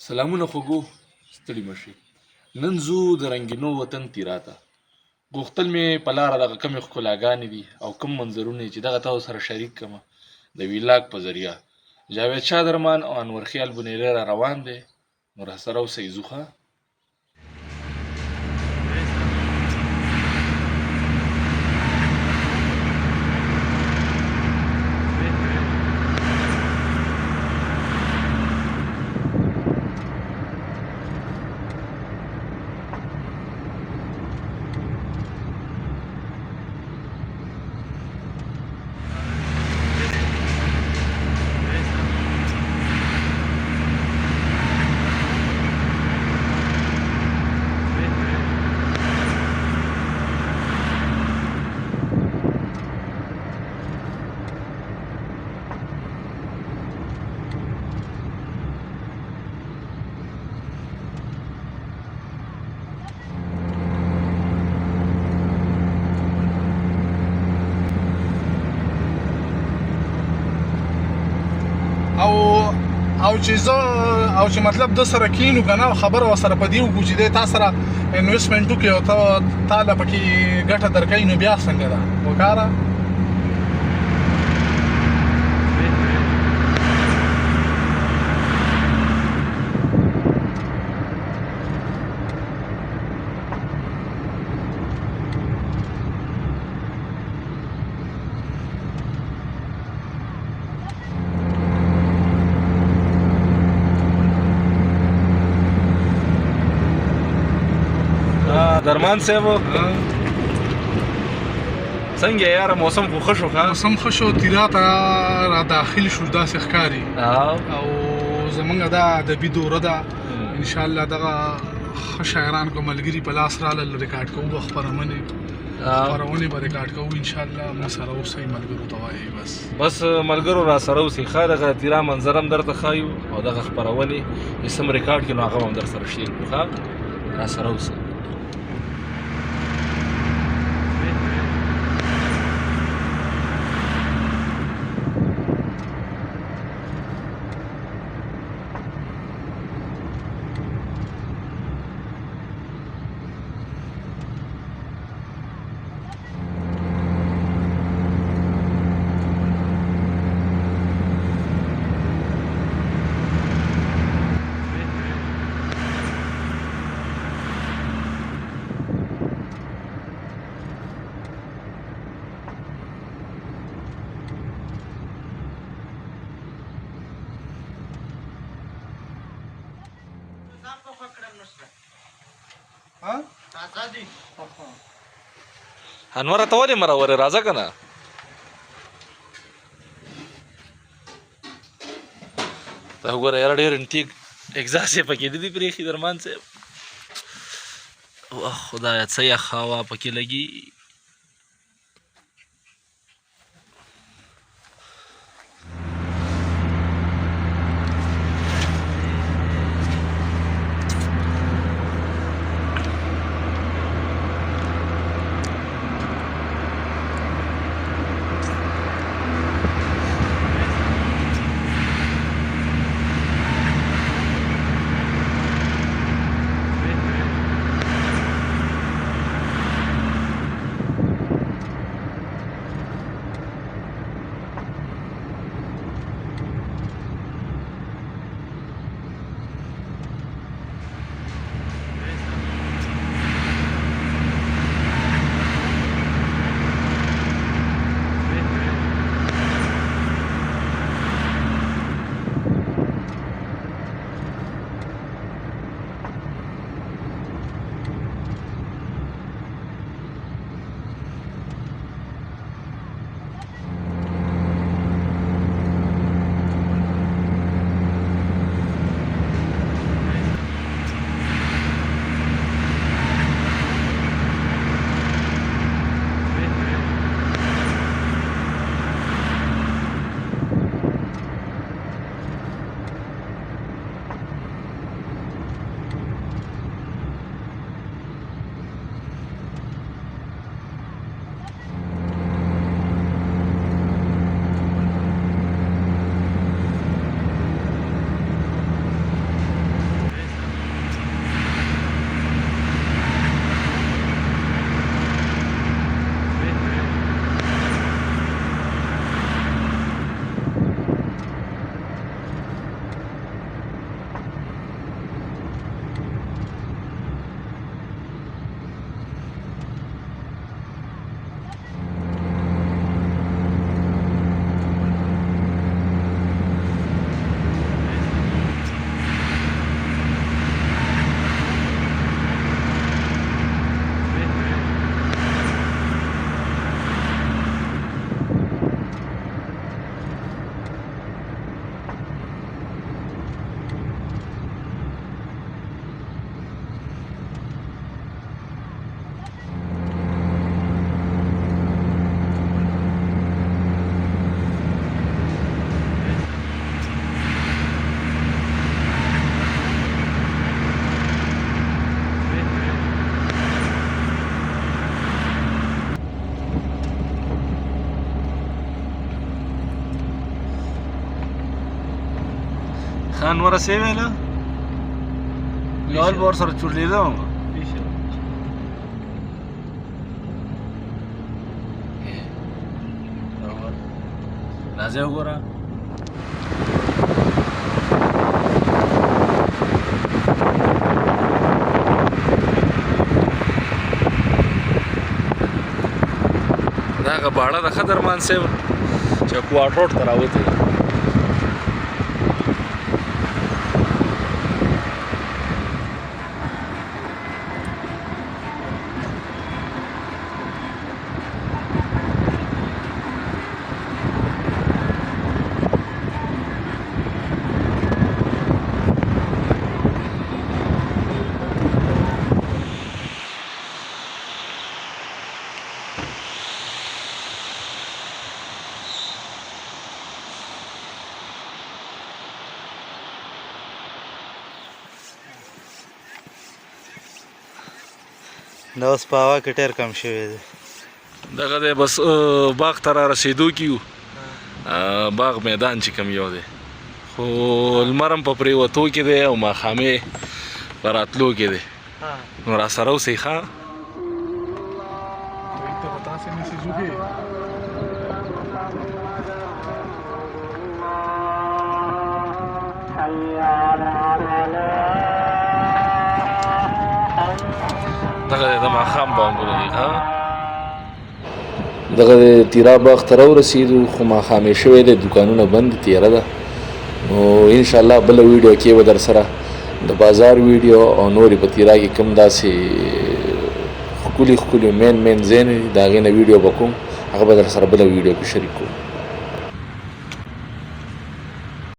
سلامونه خوږو ستړي مشي نن زو د رنګینو وطن تیراته غوښتل مې په لاره دغه کمې ښکلاګانې دي او کم منظرونه چې دغه تاسو سره شریک کړم د ویلاګ په ذریعه جاوید شاه درمان او انور خیال بنیری را روان دي نو راسره اوسئ ځو. او چې مطلب د سره کینو کنه خبر و سره پدیو کو چې د تاسو سره انویسټمنټ وکي او تعالی پکې ګټه درکې نو بیا څنګه ده وکاره درمان صاحب څنګه یاره موسم خو ښه شو موسم ښه شو تیراته را داخل شو داسې ښکاري او زمونږ دا ادبي دوره ده انشاءالله دغه ښه شاعران کو ملګري په لاس راغلل ریکارډ کوو خپرونې به ریکارډ کوو انشاءالله موږ سره اوسئ ملګرو ته وایي بس ملګرو را سره اوسئ ښه دغه تیرا منظر هم درته ښایو او دغه خپرونې چې سم ریکارډ کړي نو هغه هم در سره شیر کړو ښه را سره اوسئ. انور ته ولې مراوره راځه کنه ته وګوره یاره ډېر انټیک اګزاس یې پکې دي پرېښي درمان صاحب خدایه څه یخ هوا پکې لګي ځان ورسېوې نه یول به ورسره چورلېدم دا ځای وګوره دا هغه باړه د ښه درمان صاحب چې کوارټ روډ ته راوتې ده دا اوس په هوا کې ډېر کم شوی دی دغه دی بس باغ ته را رسېدو کې یو باغ میدان چې کوم یو دی خو لمر هم په پرېوتو کې دی او ماښامې په راتلو کې دی نو راسره اوسئ ښه دغه د ماښام بانګونه دي ها دغه د تیرا باغ ته راورسېدو خو ماښامې شوی دی دوکانونه بند تیاره ده نو انشاءالله بله ویډیو کې به در سره د بازار ویډیو او نورې په تیرا کې کوم داسې ښکلي ښکلي مین ځایونه دي د هغې نه ویډیو به کوم هغه به در سره بله ویډیو کې شریک کوم